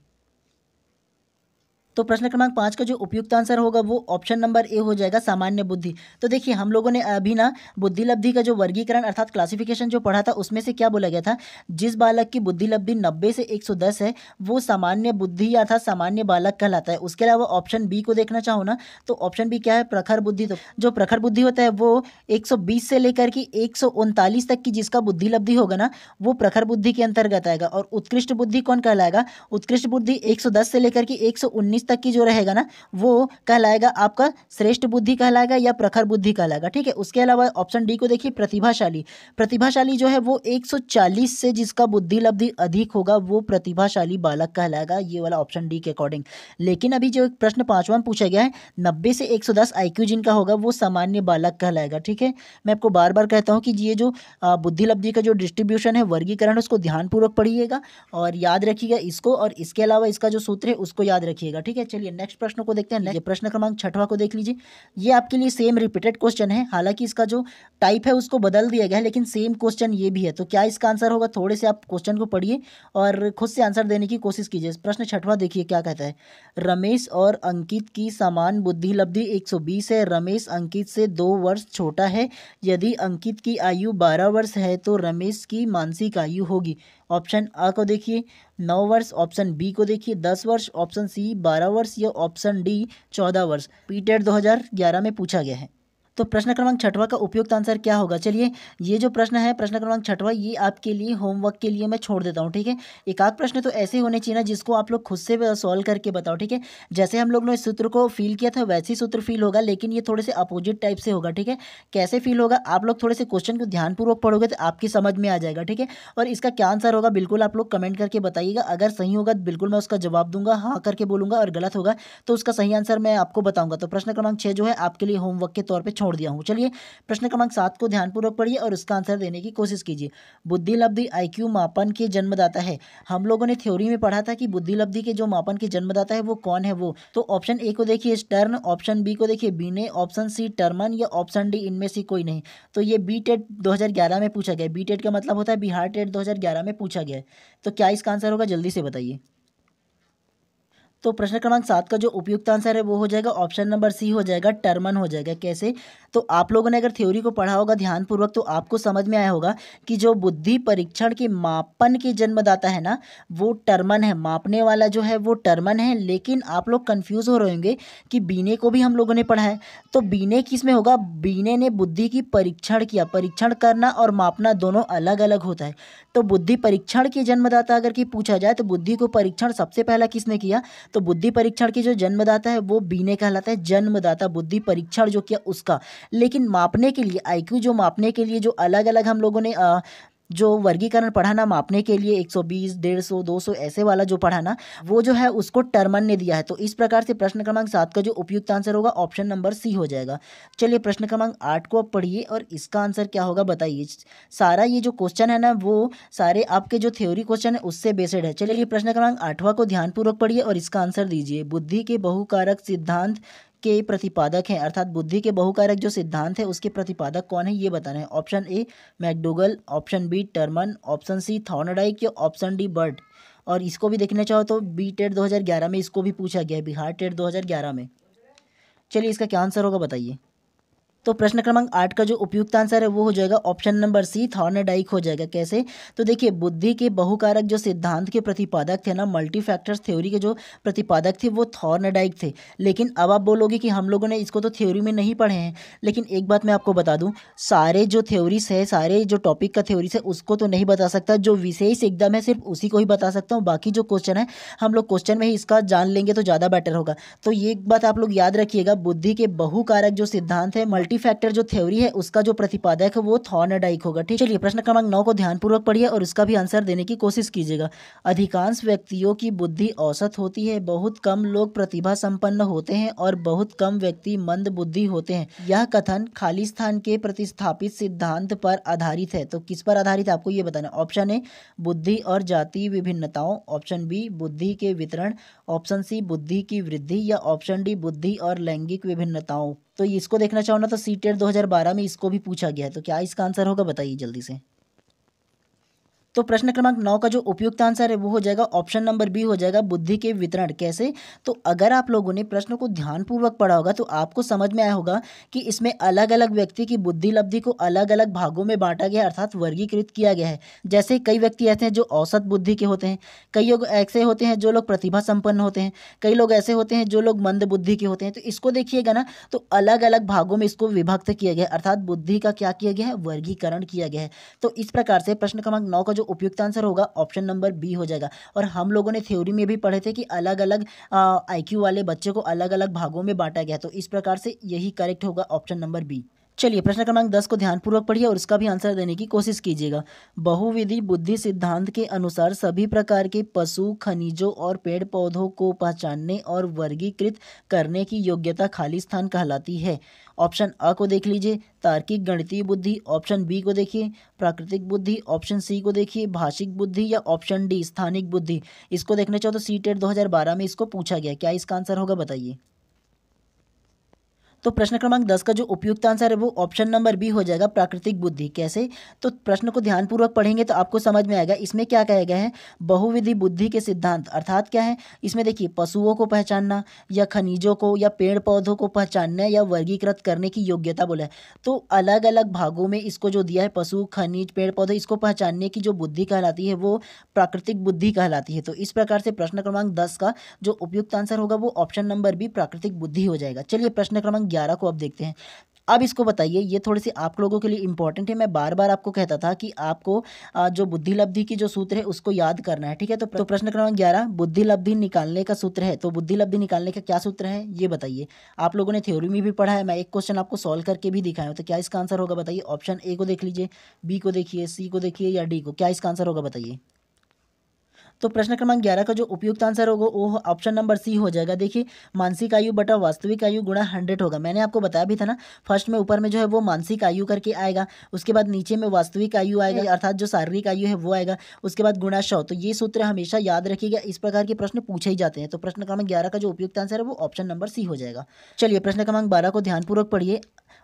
तो प्रश्न क्रमांक 5 का जो उपयुक्त आंसर होगा वो ऑप्शन नंबर ए हो जाएगा, सामान्य बुद्धि। तो देखिए हम लोगों ने अभी ना बुद्धि लब्धि का जो वर्गीकरण अर्थात क्लासिफिकेशन जो पढ़ा था उसमें से क्या बोला गया था, जिस बालक की बुद्धि लब्धि 90 से 110 है वो सामान्य बुद्धि अर्थात सामान्य बालक कहलाता है। उसके अलावा ऑप्शन बी को देखना चाहो ना, तो ऑप्शन बी क्या है, प्रखर बुद्धि। तो जो प्रखर बुद्धि होता है वो 120 से लेकर की 139 तक की जिसका बुद्धि लब्धि होगा ना, वो प्रखर बुद्धि के अंतर्गत आएगा। और उत्कृष्ट बुद्धि कौन कहलाएगा, उत्कृष्ट बुद्धि 110 से लेकर की 119 तक की जो रहेगा ना, वो कहलाएगा आपका श्रेष्ठ बुद्धि कहलाएगा या प्रखर बुद्धि कहलाएगा, ठीक है। उसके अलावा ऑप्शन डी को देखिए, प्रतिभाशाली। प्रतिभाशाली जो है वो 140 से जिसका बुद्धि लब्धि अधिक होगा वो प्रतिभाशाली बालक कहलाएगा, ये वाला ऑप्शन डी के अकॉर्डिंग। लेकिन अभी जो प्रश्न 5वां में पूछा गया है, 90 से 110 IQ जिनका होगा वो सामान्य बालक कहलाएगा, ठीक है। मैं आपको बार बार कहता हूँ कि ये जो बुद्धि लब्धि का जो डिस्ट्रीब्यूशन है, वर्गीकरण, उसको ध्यानपूर्वक पढ़िएगा और याद रखिएगा इसको, और इसके अलावा इसका जो सूत्र है उसको याद रखिएगा, ठीक है। चलिए नेक्स्ट प्रश्न को देखते हैं। प्रश्न क्रमांक 6वां को देख लीजिए। ये आपके लिए सेम रिपीटेड क्वेश्चन है, हालांकि इसका जो टाइप है उसको बदल दिया गया है, लेकिन सेम क्वेश्चन ये भी है। तो क्या इसका आंसर होगा, थोड़े से आप क्वेश्चन को पढ़िए और खुद से आंसर देने की कोशिश कीजिए। प्रश्न 6वां देखिए क्या कहता है, रमेश और अंकित की समान बुद्धि लब्धि 120 है। रमेश अंकित से 2 वर्ष छोटा है। यदि अंकित की आयु 12 वर्ष है तो रमेश की मानसिक आयु होगी। ऑप्शन आ को देखिए 9 वर्ष, ऑप्शन बी को देखिए 10 वर्ष, ऑप्शन सी 12 वर्ष या ऑप्शन डी 14 वर्ष। पीटेट 2011 में पूछा गया है। तो प्रश्न क्रमांक छठवां का उपयुक्त आंसर क्या होगा? चलिए, ये जो प्रश्न है प्रश्न क्रमांक छठवां, ये आपके लिए होमवर्क के लिए मैं छोड़ देता हूँ, ठीक है। एक आध प्रश्न तो ऐसे होने चाहिए ना जिसको आप लोग खुद से सॉल्व करके बताओ, ठीक है। जैसे हम लोग ने इस सूत्र को फील किया था वैसे ही सूत्र फील होगा, लेकिन ये थोड़े से अपोजिट टाइप से होगा, ठीक है। कैसे फील होगा? आप लोग थोड़े से क्वेश्चन को ध्यानपूर्वक पढ़ोगे तो आपकी समझ में आ जाएगा, ठीक है। और इसका क्या आंसर होगा बिल्कुल आप लोग कमेंट करके बताइएगा। अगर सही होगा तो बिल्कुल मैं उसका जवाब दूंगा, हाँ करके बोलूंगा, और गलत होगा तो उसका सही आंसर मैं आपको बताऊंगा। तो प्रश्न क्रमांक 6 जो है आपके लिए होमवर्क के तौर पर छोड़ दिया हूँ। चलिए, प्रश्न क्रमांक 7 को ध्यानपूर्वक पढ़िए और उसका आंसर देने की कोशिश कीजिए। बुद्धि लब्धि आईक्यू मापन के जन्मदाता है। हम लोगों ने थ्योरी में पढ़ा था कि बुद्धि लब्धि के जो मापन के जन्मदाता है वो कौन है वो। तो ऑप्शन ए को देखिए स्टर्न, ऑप्शन बी को देखिए बीने, ऑप्शन सी टर्मन या ऑप्शन डी इनमें से कोई नहीं। तो ये बी टेट 2011 में पूछा गया। बी टेट का मतलब होता है बिहार टेट 2011 में पूछा गया है। तो क्या इसका आंसर होगा जल्दी से बताइए। तो प्रश्न क्रमांक 7 का जो उपयुक्त आंसर है वो हो जाएगा ऑप्शन नंबर सी हो जाएगा, टर्मन हो जाएगा। कैसे? तो आप लोगों ने अगर थ्योरी को पढ़ा होगा ध्यानपूर्वक तो आपको समझ में आया होगा कि जो बुद्धि परीक्षण के मापन के जन्मदाता है ना वो टर्मन है, मापने वाला जो है वो टर्मन है। लेकिन आप लोग कंफ्यूज हो रहे होंगे कि बीने को भी हम लोगों ने पढ़ा है, तो बीने किस में होगा? बीने ने बुद्धि की परीक्षण किया। परीक्षण करना और मापना दोनों अलग अलग होता है। तो बुद्धि परीक्षण के जन्मदाता अगर कि पूछा जाए तो बुद्धि को परीक्षण सबसे पहला किसने किया? तो बुद्धि परीक्षण के जो जन्मदाता है वो बीने कहलाता है, जन्मदाता बुद्धि परीक्षण जो किया उसका। लेकिन मापने के लिए आईक्यू जो मापने के लिए जो अलग अलग हम लोगों ने जो वर्गीकरण पढ़ा ना मापने के लिए 120, 150, 200 ऐसे वाला जो पढ़ा ना वो जो है उसको टर्मन ने दिया है। तो इस प्रकार से प्रश्न क्रमांक 7 का जो उपयुक्त आंसर होगा ऑप्शन नंबर सी हो जाएगा। चलिए, प्रश्न क्रमांक 8 को अब पढ़िए और इसका आंसर क्या होगा बताइए। सारा ये जो क्वेश्चन है ना वो सारे आपके जो थ्योरी क्वेश्चन है उससे बेस्ड है। चलिए, प्रश्न क्रमांक 8वां को ध्यानपूर्वक पढ़िए और इसका आंसर दीजिए। बुद्धि के बहुकारक सिद्धांत के प्रतिपादक हैं, अर्थात बुद्धि के बहुकारक जो सिद्धांत है उसके प्रतिपादक कौन है ये बताना है। Option A McDougall, option B Terman, option C Thorndike या ऑप्शन डी बर्ड। और इसको भी देखना चाहो तो बी टेट 2011 में इसको भी पूछा गया है, बिहार टेट 2011 में। चलिए, इसका क्या आंसर होगा बताइए। तो प्रश्न क्रमांक 8 का जो उपयुक्त आंसर है वो हो जाएगा ऑप्शन नंबर सी थॉर्नडाइक हो जाएगा। कैसे? तो देखिए, बुद्धि के बहुकारक जो सिद्धांत के प्रतिपादक थे ना, मल्टी फैक्टर्स थ्योरी के जो प्रतिपादक थे वो थॉर्नडाइक थे। लेकिन अब आप बोलोगे कि हम लोगों ने इसको तो थ्योरी में नहीं पढ़े हैं, लेकिन एक बात मैं आपको बता दूं, सारे जो थ्योरीज है, सारे जो टॉपिक का थ्योरीज है उसको तो नहीं बता सकता। जो विशेष एकदम है सिर्फ उसी को ही बता सकता हूँ। बाकी जो क्वेश्चन है हम लोग क्वेश्चन में ही इसका जान लेंगे तो ज़्यादा बेटर होगा। तो ये एक बात आप लोग याद रखिएगा, बुद्धि के बहुकारक जो सिद्धांत है, मल्टी फैक्टर जो थ्योरी है उसका जो प्रतिपादक है वो थॉर्नडाइक होगा। ठीक, चलिए प्रश्न क्रमांक 9 को ध्यानपूर्वक पढ़िए और इसका भी आंसर देने की कोशिश कीजिएगा। अधिकांश व्यक्तियों की बुद्धि औसत होती है, बहुत कम लोग प्रतिभा संपन्न होते हैं और बहुत कम व्यक्ति मंद बुद्धि होते हैं। यह कथन खालिस्तान के प्रतिस्थापित सिद्धांत पर आधारित है। तो किस पर आधारित है आपको ये बताना। ऑप्शन ए बुद्धि और जातीय विभिन्नताओं, ऑप्शन बी बुद्धि के वितरण, ऑप्शन सी बुद्धि की वृद्धि या ऑप्शन डी बुद्धि और लैंगिक विभिन्नताओं। तो इसको देखना चाहो ना तो सी टेट 2012 में इसको भी पूछा गया है। तो क्या इसका आंसर होगा बताइए जल्दी से। तो प्रश्न क्रमांक 9 का जो उपयुक्त आंसर है वो हो जाएगा ऑप्शन नंबर बी हो जाएगा, बुद्धि के वितरण। कैसे? तो अगर आप लोगों ने प्रश्न को ध्यानपूर्वक पढ़ा होगा तो आपको समझ में आया होगा कि इसमें अलग अलग व्यक्ति की बुद्धि लब्धि को अलग अलग भागों में बांटा गया, अर्थात वर्गीकृत किया गया है। जैसे कई व्यक्ति ऐसे हैं जो औसत बुद्धि के होते हैं, कई लोग ऐसे होते हैं जो लोग प्रतिभा संपन्न होते हैं, कई लोग ऐसे होते हैं जो लोग मंद बुद्धि के होते हैं। तो इसको देखिएगा ना तो अलग अलग भागों में इसको विभक्त किया गया है, अर्थात बुद्धि का क्या किया गया है, वर्गीकरण किया गया है। तो इस प्रकार से प्रश्न क्रमांक 9 का जो उपयुक्त आंसर होगा ऑप्शन नंबर बी हो जाएगा। और हम लोगों ने थ्योरी में भी पढ़े थे कि अलग अलग आईक्यू वाले बच्चे को अलग अलग भागों में बांटा गया। तो इस प्रकार से यही करेक्ट होगा ऑप्शन नंबर बी। चलिए, प्रश्न क्रमांक 10 को ध्यानपूर्वक पढ़िए और इसका भी आंसर देने की कोशिश कीजिएगा। बहुविधि बुद्धि सिद्धांत के अनुसार सभी प्रकार के पशु, खनिजों और पेड़ पौधों को पहचानने और वर्गीकृत करने की योग्यता खालिस्तान कहलाती है। ऑप्शन अ को देख लीजिए तार्किक गणितीय बुद्धि, ऑप्शन बी को देखिए प्राकृतिक बुद्धि, ऑप्शन सी को देखिए भाषिक बुद्धि या ऑप्शन डी स्थानिक बुद्धि। इसको देखना चाहो तो सी टेट 2012 में इसको पूछा गया। क्या इसका आंसर होगा बताइए। तो प्रश्न क्रमांक 10 का जो उपयुक्त आंसर है वो ऑप्शन नंबर बी हो जाएगा, प्राकृतिक बुद्धि। कैसे? तो प्रश्न को ध्यानपूर्वक पढ़ेंगे तो आपको समझ में आएगा इसमें क्या कहा गया है। बहुविधि बुद्धि के सिद्धांत अर्थात क्या है, इसमें देखिए पशुओं को पहचानना या खनिजों को या पेड़ पौधों को पहचानने या वर्गीकृत करने की योग्यता बोला है। तो अलग अलग भागों में इसको जो दिया है, पशु, खनिज, पेड़ पौधे, इसको पहचानने की जो बुद्धि कहलाती है वो प्राकृतिक बुद्धि कहलाती है। तो इस प्रकार से प्रश्न क्रमांक 10 का जो उपयुक्त आंसर होगा वो ऑप्शन नंबर बी प्राकृतिक बुद्धि हो जाएगा। चलिए, प्रश्न क्रमांक 11 को अब देखते हैं। अब इसको बताइए, ये थोड़ी सी आप लोगों के लिए इंपॉर्टेंट है। मैं बार बार आपको कहता था कि आपको जो बुद्धि लब्धि की जो सूत्र है उसको याद करना है, ठीक है। तो प्रश्न क्रमांक 11, बुद्धि लब्धि निकालने का सूत्र है, तो बुद्धि लब्धि निकालने का क्या सूत्र है ये बताइए। आप लोगों ने थ्योरी में भी पढ़ा है, मैं एक क्वेश्चन आपको सॉल्व करके भी दिखाया हूं, तो क्या इसका आंसर होगा बताइए। ऑप्शन ए को देख लीजिए, बी को देखिए, सी को देखिए या डी को, क्या इसका आंसर होगा बताइए। तो प्रश्न क्रमांक 11 का जो उपयुक्त आंसर होगा वो ऑप्शन नंबर सी हो जाएगा। देखिए, मानसिक आयु बटा वास्तविक आयु गुणा 100 होगा। मैंने आपको बताया भी था ना, फर्स्ट में ऊपर में जो है वो मानसिक आयु करके आएगा, उसके बाद नीचे में वास्तविक आयु आएगा, अर्थात जो शारीरिक आयु है वो आएगा, उसके बाद गुणा 100। तो ये सूत्र हमेशा याद रखिएगा, इस प्रकार के प्रश्न पूछे ही जाते हैं। तो प्रश्न क्रमांक 11 का जो उपयुक्त आंसर है वो ऑप्शन नंबर सी हो जाएगा। चलिए, प्रश्न क्रमांक 12 को ध्यानपूर्वक पढ़िए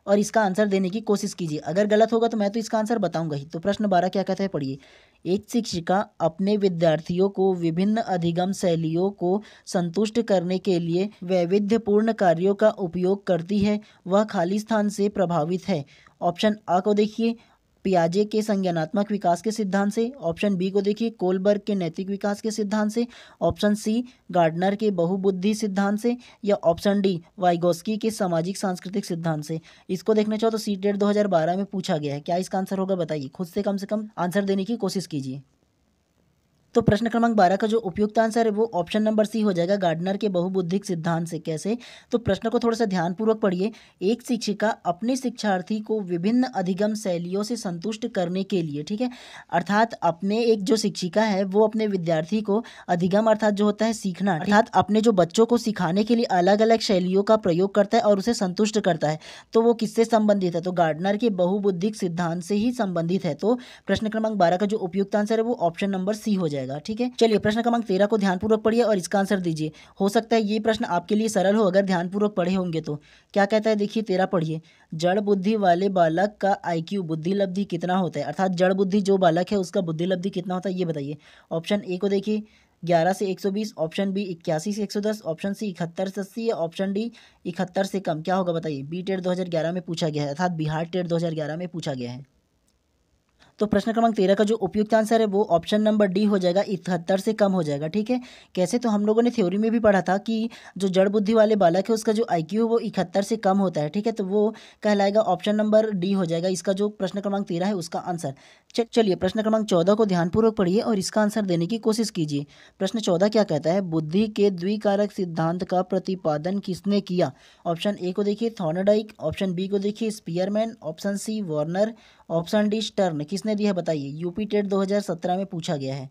और इसका आंसर देने की कोशिश कीजिए। अगर गलत होगा तो मैं तो इसका आंसर बताऊंगा ही। तो प्रश्न 12 क्या कहता है, पढ़िए। एक शिक्षिका अपने विद्यार्थियों को विभिन्न अधिगम शैलियों को संतुष्ट करने के लिए वैविध्यपूर्ण कार्यों का उपयोग करती है, वह खाली स्थान से प्रभावित है। ऑप्शन आ को देखिए, पियाजे के संज्ञानात्मक विकास के सिद्धांत से। ऑप्शन बी को देखिए, कोलबर्ग के नैतिक विकास के सिद्धांत से। ऑप्शन सी, गार्डनर के बहुबुद्धि सिद्धांत से, या ऑप्शन डी, वाइगोस्की के सामाजिक सांस्कृतिक सिद्धांत से। इसको देखना चाहो तो सीटेट 2012 में पूछा गया है, क्या इसका आंसर होगा बताइए। खुद से कम आंसर देने की कोशिश कीजिए। तो प्रश्न क्रमांक 12 का जो उपयुक्त आंसर है वो ऑप्शन नंबर सी हो जाएगा, गार्डनर के बहुबुद्धिक सिद्धांत से। कैसे, तो प्रश्न को थोड़ा सा ध्यानपूर्वक पढ़िए। एक शिक्षिका अपने शिक्षार्थी को विभिन्न अधिगम शैलियों से संतुष्ट करने के लिए, ठीक है, अर्थात अपने एक जो शिक्षिका है वो अपने विद्यार्थी को अधिगम अर्थात जो होता है सीखना, अर्थात अपने जो बच्चों को सिखाने के लिए अलग अलग शैलियों का प्रयोग करता है और उसे संतुष्ट करता है। तो वो किससे संबंधित है, तो गार्डनर के बहुबुद्धिक सिद्धांत से ही संबंधित है। तो प्रश्न क्रमांक 12 का जो उपयुक्त आंसर है वो ऑप्शन नंबर सी हो जाएगा, ठीक है। चलिए, प्रश्न क्रमांक 13 को ध्यानपूर्वक पढ़िए और इसका आंसर दीजिए। हो सकता है ये प्रश्न आपके लिए सरल हो अगर ध्यानपूर्वक पढ़े होंगे तो। क्या कहता है, देखिए 13 पढ़िए। जड़ बुद्धि वाले बालक का IQ बुद्धि लब्धि कितना होता है, अर्थात जड़ बुद्धि जो बालक है उसका बुद्धि लब्धि कितना होता है ये बताइए। ऑप्शन ए को देखिए, 11 से 120। ऑप्शन बी, 81 से 110। ऑप्शन सी, 71 से 80। ऑप्शन डी, 71 से कम। क्या होगा बताइए। बी टेट 2011 में पूछा गया है, अर्थात बिहार टेट 2011 में पूछा गया है। तो प्रश्न क्रमांक 13 का जो उपयुक्त आंसर है वो ऑप्शन नंबर डी हो जाएगा, 71 से कम हो जाएगा, ठीक है। कैसे, तो हम लोगों ने थ्योरी में भी पढ़ा था कि जो जड़ बुद्धि वाले बालक है उसका जो IQ है वो 71 से कम होता है, ठीक है। तो वो कहलाएगा ऑप्शन नंबर डी हो जाएगा इसका जो प्रश्न क्रमांक 13 है उसका आंसर। चलिए, प्रश्न क्रमांक 14 को ध्यानपूर्वक पढ़िए और इसका आंसर देने की कोशिश कीजिए। प्रश्न 14 क्या कहता है, बुद्धि के द्विकारक सिद्धांत का प्रतिपादन किसने किया। ऑप्शन ए को देखिए, थॉर्नडाइक। ऑप्शन बी को देखिए, Spearman. Option C, Warner. Option D, Stern. किसने दिया है बताइए। यूपी टेट 2017 में पूछा गया है।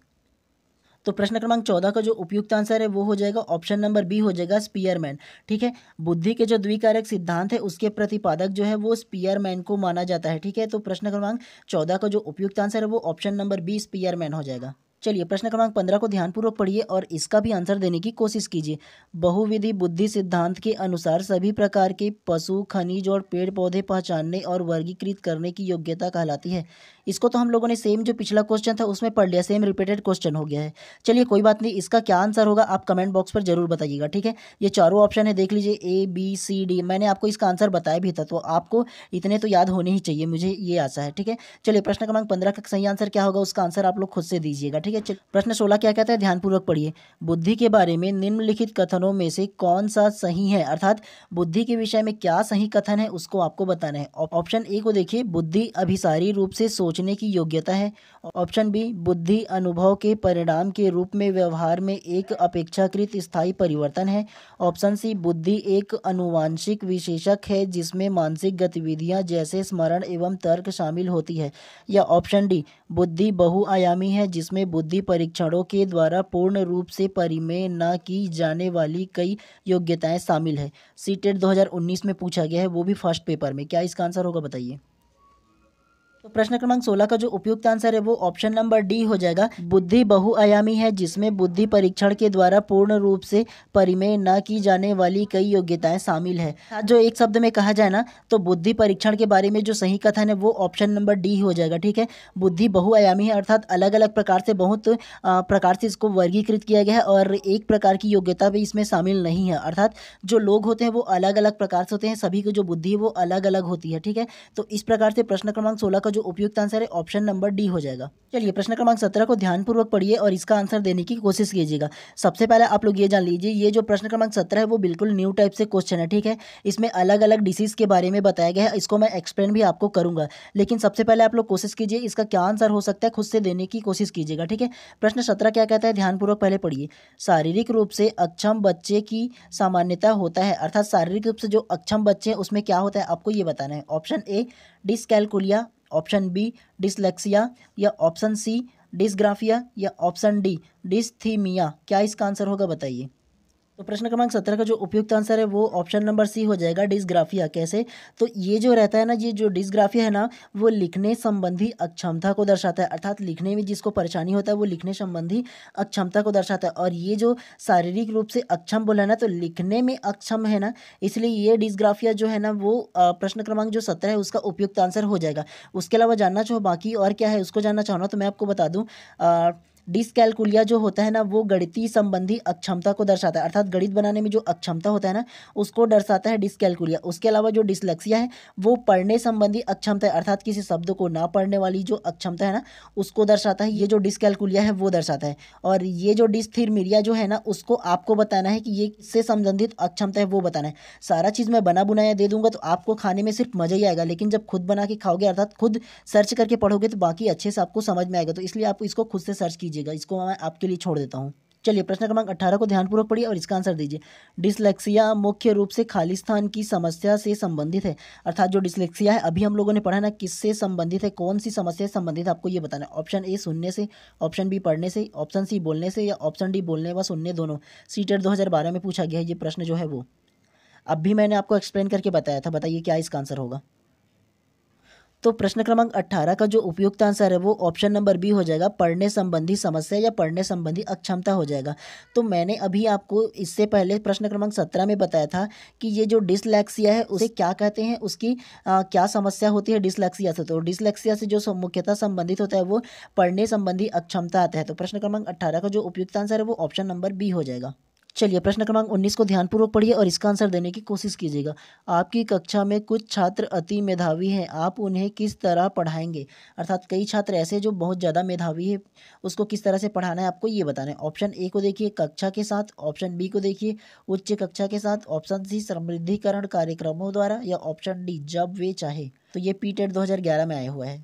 तो प्रश्न क्रमांक 14 का जो उपयुक्त आंसर है वो हो जाएगा ऑप्शन नंबर बी हो जाएगा, स्पीयरमैन, ठीक है। बुद्धि के जो द्विकारक सिद्धांत है उसके प्रतिपादक जो है वो स्पीयरमैन को माना जाता है, ठीक है। तो प्रश्न क्रमांक 14 का जो उपयुक्त आंसर है वो ऑप्शन नंबर बी, स्पीयरमैन हो जाएगा। चलिए, प्रश्न क्रमांक 15 को ध्यानपूर्वक पढ़िए और इसका भी आंसर देने की कोशिश कीजिए। बहुविधि बुद्धि सिद्धांत के अनुसार सभी प्रकार के पशु, खनिज और पेड़ पौधे पहचानने और वर्गीकृत करने की योग्यता कहलाती है। इसको तो हम लोगों ने सेम जो पिछला क्वेश्चन था उसमें पढ़ लिया, सेम रिपीटेड क्वेश्चन हो गया है। चलिए, कोई बात नहीं, इसका क्या आंसर होगा आप कमेंट बॉक्स पर जरूर बताइएगा, ठीक है। ये चारों ऑप्शन है, देख लीजिए, ABCD। मैंने आपको इसका आंसर बताया भी था, तो आपको इतने तो याद होने ही चाहिए, मुझे ये आशा है, ठीक है। चलिए, प्रश्न क्रमांक 15 का सही आंसर क्या होगा उसका आंसर आप लोग खुद से दीजिएगा, ठीक है। प्रश्न 16 क्या कहता है, ध्यानपूर्वक पढ़िए। बुद्धि के बारे में निम्नलिखित कथनों में से कौन सा सही है, अर्थात बुद्धि के विषय में क्या सही कथन है उसको आपको बताना है। ऑप्शन ए को देखिए, बुद्धि अभिसारी रूप से सोचने की योग्यता है। ऑप्शन बी, बुद्धि अनुभव के परिणाम के रूप में व्यवहार में एक अपेक्षाकृत स्थायी परिवर्तन है। ऑप्शन सी, बुद्धि एक अनुवांशिक विशेषक है जिसमें मानसिक गतिविधियां जैसे स्मरण एवं तर्क शामिल होती है। या ऑप्शन डी, बुद्धि बहुआयामी है जिसमें बुद्धि परीक्षणों के द्वारा पूर्ण रूप से परिमेय न की जाने वाली कई योग्यताएं शामिल है। सीटेट 2019 में पूछा गया है, वो भी फर्स्ट पेपर में। क्या इसका आंसर होगा बताइए। तो प्रश्न क्रमांक 16 का जो उपयुक्त आंसर है वो ऑप्शन नंबर डी हो जाएगा, बुद्धि बहुआयामी है जिसमें बुद्धि परीक्षण के द्वारा पूर्ण रूप से परिमेय न की जाने वाली कई योग्यताएं शामिल है। जो एक शब्द में कहा जाए ना तो बुद्धि परीक्षण के बारे में जो सही कथन है वो ऑप्शन नंबर डी हो जाएगा, ठीक है। बुद्धि बहुआयामी है अर्थात अलग अलग प्रकार से बहुत प्रकार से इसको वर्गीकृत किया गया है और एक प्रकार की योग्यता भी इसमें शामिल नहीं है, अर्थात जो लोग होते हैं वो अलग अलग प्रकार से होते हैं, सभी की जो बुद्धि है वो अलग अलग होती है, ठीक है। तो इस प्रकार से प्रश्न क्रमांक 16 का जो उपयुक्त आंसर है ऑप्शन नंबर डी हो जाएगा। चलिए प्रश्न क्रमांक 17 को ध्यानपूर्वक पढ़िए और इसका आंसर देने की कोशिश कीजिएगा। सबसे पहले आप लोग ये जान लीजिए, ये जो प्रश्न क्रमांक 17 है वो बिल्कुल न्यू टाइप से क्वेश्चन है, ठीक है। इसमें अलग अलग डिसीज के बारे में बताया गया है, इसको मैं एक्सप्लेन भी आपको करूंगा। लेकिन सबसे पहले आप लोग कोशिश कीजिए इसका क्या आंसर हो सकता है खुद से देने की कोशिश कीजिएगा, ठीक है। प्रश्न 17 क्या कहता है, ध्यानपूर्वक पहले पढ़िए। शारीरिक रूप से अक्षम बच्चे की सामान्यता होता है, अर्थात शारीरिक रूप से जो अक्षम बच्चे हैं उसमें क्या होता है आपको ये बताना है। Option A dyscalculia, option B dyslexia, या ऑप्शन सी डिसग्राफिया, या ऑप्शन डी डिस्थीमिया। क्या इसका आंसर होगा बताइए। तो प्रश्न क्रमांक 17 का जो उपयुक्त आंसर है वो ऑप्शन नंबर सी हो जाएगा, डिसग्राफिया। कैसे, तो ये जो रहता है ना, ये जो डिसग्राफिया है ना, वो लिखने संबंधी अक्षमता को दर्शाता है, अर्थात लिखने में जिसको परेशानी होता है वो लिखने संबंधी अक्षमता को दर्शाता है। और ये जो शारीरिक रूप से अक्षम बोला है ना, तो लिखने में अक्षम है ना, इसलिए ये डिसग्राफिया जो है ना वो प्रश्न क्रमांक जो 17 है उसका उपयुक्त आंसर हो जाएगा। उसके अलावा जानना चाहो बाकी और क्या है उसको जानना चाहो ना, तो मैं आपको बता दूँ, डिसकैलकुलिया जो होता है ना वो गणितीय संबंधी अक्षमता को दर्शाता है, अर्थात गणित बनाने में जो अक्षमता होता है ना उसको दर्शाता है डिसकैलकुलिया। उसके अलावा जो डिसलेक्सिया है वो पढ़ने संबंधी अक्षमता है, अर्थात किसी शब्द को ना पढ़ने वाली जो अक्षमता है ना उसको दर्शाता है। ये जो डिसकैलकुलिया है वो दर्शाता है। और ये जो डिसथीमिया जो है ना उसको आपको बताना है कि ये किससे संबंधित अक्षमता है वो बताना है। सारा चीज़ मैं बना बुनाया दे दूंगा तो आपको खाने में सिर्फ मज़ा ही आएगा, लेकिन जब खुद बना के खाओगे अर्थात खुद सर्च करके पढ़ोगे तो बाकी अच्छे से आपको समझ में आएगा। तो इसलिए आप इसको खुद से सर्च कीजिए, इसको मैं आपके लिए छोड़ देता हूं। चलिए प्रश्न क्रमांक 18 को ध्यानपूर्वक पढ़िए और इसका आंसर दीजिए। डिसलेक्सिया मुख्य रूप से खाली स्थान की समस्या से संबंधित है, अर्थात जो डिसलेक्सिया है अभी हम लोगों ने पढ़ा ना किससे संबंधित है, कौन सी समस्या से संबंधित है आपको ये बताना है। ऑप्शन ए सुनने से, ऑप्शन बी पढ़ने से, ऑप्शन सी बोलने से, या ऑप्शन डी बोलने व सुनने दोनों। सीटेट 2012 में पूछा गया है ये प्रश्न जो है वो। अब भी मैंने आपको एक्सप्लेन करके बताया था, बताइए क्या इसका आंसर होगा। तो प्रश्न क्रमांक 18 का जो उपयुक्त आंसर है वो ऑप्शन नंबर बी हो जाएगा, पढ़ने संबंधी समस्या या पढ़ने संबंधी अक्षमता हो जाएगा। तो मैंने अभी आपको इससे पहले प्रश्न क्रमांक 17 में बताया था कि ये जो डिसलेक्सिया है उसे क्या कहते हैं, उसकी क्या समस्या होती है डिसलेक्सिया से। तो डिसलेक्सिया से जो मुख्यतः संबंधित होता है वो पढ़ने संबंधी अक्षमता आता है। तो प्रश्न क्रमांक 18 का जो उपयुक्त आंसर है वो ऑप्शन नंबर बी हो जाएगा। चलिए प्रश्न क्रमांक 19 को ध्यानपूर्वक पढ़िए और इसका आंसर देने की कोशिश कीजिएगा। आपकी कक्षा में कुछ छात्र अति मेधावी हैं, आप उन्हें किस तरह पढ़ाएंगे, अर्थात कई छात्र ऐसे जो बहुत ज़्यादा मेधावी है उसको किस तरह से पढ़ाना है आपको ये बताना है। ऑप्शन ए को देखिए कक्षा के साथ, ऑप्शन बी को देखिए उच्च कक्षा के साथ, ऑप्शन सी समृद्धिकरण कार्यक्रमों द्वारा, या ऑप्शन डी जब वे चाहे। तो ये पीटेट 2011 में आया हुआ है।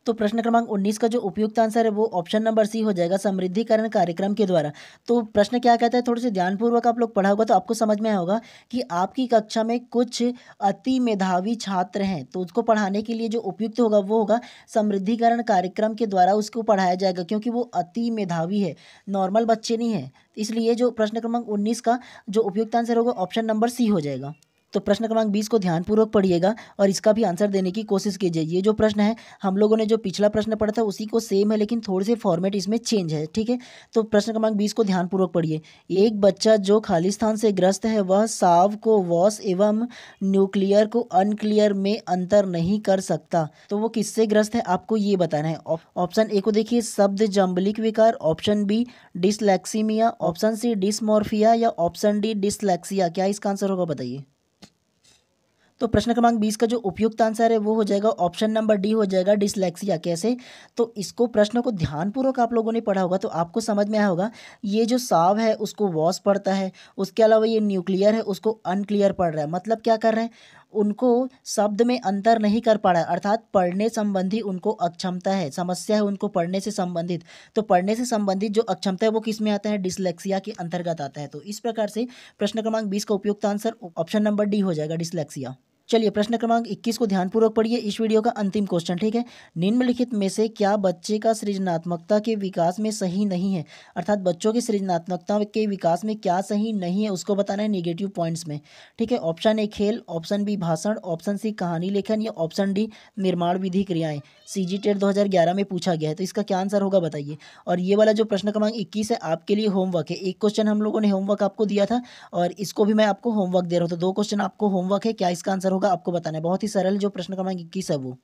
तो प्रश्न क्रमांक 19 का जो उपयुक्त आंसर है वो ऑप्शन नंबर सी हो जाएगा, समृद्धिकरण कार्यक्रम के द्वारा। तो प्रश्न क्या कहता है, थोड़े से ध्यानपूर्वक आप लोग पढ़ा होगा तो आपको समझ में आया होगा कि आपकी कक्षा में कुछ अति मेधावी छात्र हैं, तो उसको पढ़ाने के लिए जो उपयुक्त होगा वो होगा समृद्धिकरण कार्यक्रम के द्वारा उसको पढ़ाया जाएगा, क्योंकि वो अति मेधावी है, नॉर्मल बच्चे नहीं है। इसलिए जो प्रश्न क्रमांक 19 का जो उपयुक्त आंसर होगा ऑप्शन नंबर सी हो जाएगा। तो प्रश्न क्रमांक 20 को ध्यानपूर्वक पढ़िएगा और इसका भी आंसर देने की कोशिश कीजिए। ये जो प्रश्न है हम लोगों ने जो पिछला प्रश्न पढ़ा था उसी को सेम है, लेकिन थोड़े से फॉर्मेट इसमें चेंज है, ठीक है। तो प्रश्न क्रमांक 20 को ध्यानपूर्वक पढ़िए। एक बच्चा जो खाली स्थान से ग्रस्त है वह साव को वॉस एवं न्यूक्लियर को अनक्लियर में अंतर नहीं कर सकता, तो वो किससे ग्रस्त है आपको ये बताना है। ऑप्शन ए को देखिए शब्द जंबलिक विकार, ऑप्शन बी डिसलेक्सीमिया, ऑप्शन सी डिसमॉर्फिया, या ऑप्शन डी डिसलेक्सिया। क्या इसका आंसर होगा बताइए। तो प्रश्न क्रमांक 20 का जो उपयुक्त आंसर है वो हो जाएगा ऑप्शन नंबर डी हो जाएगा, डिसलेक्सिया। कैसे, तो इसको प्रश्न को ध्यानपूर्वक आप लोगों ने पढ़ा होगा तो आपको समझ में आया होगा। ये जो साव है उसको वॉस पढ़ता है, उसके अलावा ये न्यूक्लियर है उसको अनक्लियर पढ़ रहा है। मतलब क्या कर रहे हैं, उनको शब्द में अंतर नहीं कर पा रहा है, अर्थात पढ़ने संबंधी उनको अक्षमता है, समस्या है उनको पढ़ने से संबंधित। तो पढ़ने से संबंधित जो अक्षमता है वो किस में आता है, डिसलेक्सिया के अंतर्गत आता है। तो इस प्रकार से प्रश्न क्रमांक 20 का उपयुक्त आंसर ऑप्शन नंबर डी हो जाएगा, डिसलेक्सिया। चलिए प्रश्न क्रमांक 21 को ध्यानपूर्वक पढ़िए, इस वीडियो का अंतिम क्वेश्चन, ठीक है। निम्नलिखित में से क्या बच्चे का सृजनात्मकता के विकास में सही नहीं है, अर्थात बच्चों की सृजनात्मकता के विकास में क्या सही नहीं है उसको बताना है नेगेटिव पॉइंट्स में, ठीक है। ऑप्शन ए खेल, ऑप्शन बी भाषण, ऑप्शन सी कहानी लेखन, या ऑप्शन डी निर्माण विधि क्रियाएं। सीजीटेट 2011 में पूछा गया है, तो इसका क्या आंसर होगा बताइए। और ये वाला जो प्रश्न क्रमांक 21 है आपके लिए होमवर्क है। एक क्वेश्चन हम लोगों ने होमवर्क आपको दिया था और इसको भी मैं आपको होमवर्क दे रहा हूँ, तो 2 क्वेश्चन आपको होमवर्क है। क्या इसका आंसर होगा आपको बताना है, बहुत ही सरल जो प्रश्न क्रमांक 21 है वो।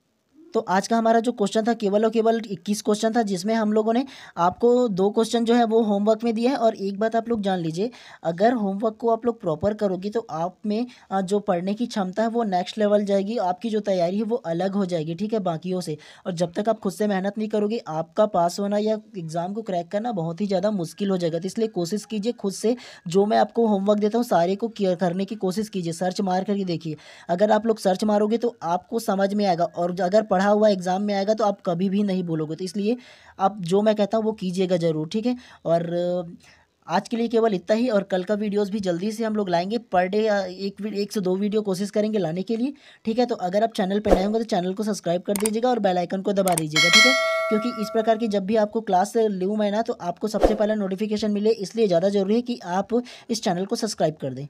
तो आज का हमारा जो क्वेश्चन था केवल और केवल 21 क्वेश्चन था, जिसमें हम लोगों ने आपको 2 क्वेश्चन जो है वो होमवर्क में दिया है। और एक बात आप लोग जान लीजिए, अगर होमवर्क को आप लोग प्रॉपर करोगे तो आप में जो पढ़ने की क्षमता है वो नेक्स्ट लेवल जाएगी, आपकी जो तैयारी है वो अलग हो जाएगी, ठीक है, बाकियों से। और जब तक आप खुद से मेहनत नहीं करोगे, आपका पास होना या एग्ज़ाम को क्रैक करना बहुत ही ज़्यादा मुश्किल हो जाएगा। तो इसलिए कोशिश कीजिए खुद से, जो मैं आपको होमवर्क देता हूँ सारे को करने की कोशिश कीजिए। सर्च मार करके देखिए, अगर आप लोग सर्च मारोगे तो आपको समझ में आएगा, और अगर पढ़ा हुआ एग्ज़ाम में आएगा तो आप कभी भी नहीं भूलोगे। तो इसलिए आप जो मैं कहता हूँ वो कीजिएगा ज़रूर, ठीक है। और आज के लिए केवल इतना ही, और कल का वीडियोस भी जल्दी से हम लोग लाएंगे। पर डे एक से 2 वीडियो कोशिश करेंगे लाने के लिए, ठीक है। तो अगर आप चैनल पर नए होंगे तो चैनल को सब्सक्राइब कर दीजिएगा और बेल आइकन को दबा दीजिएगा, ठीक है। क्योंकि इस प्रकार की जब भी आपको क्लास लूँ मैं ना, तो आपको सबसे पहले नोटिफिकेशन मिले, इसलिए ज़्यादा ज़रूरी है कि आप इस चैनल को सब्सक्राइब कर दें।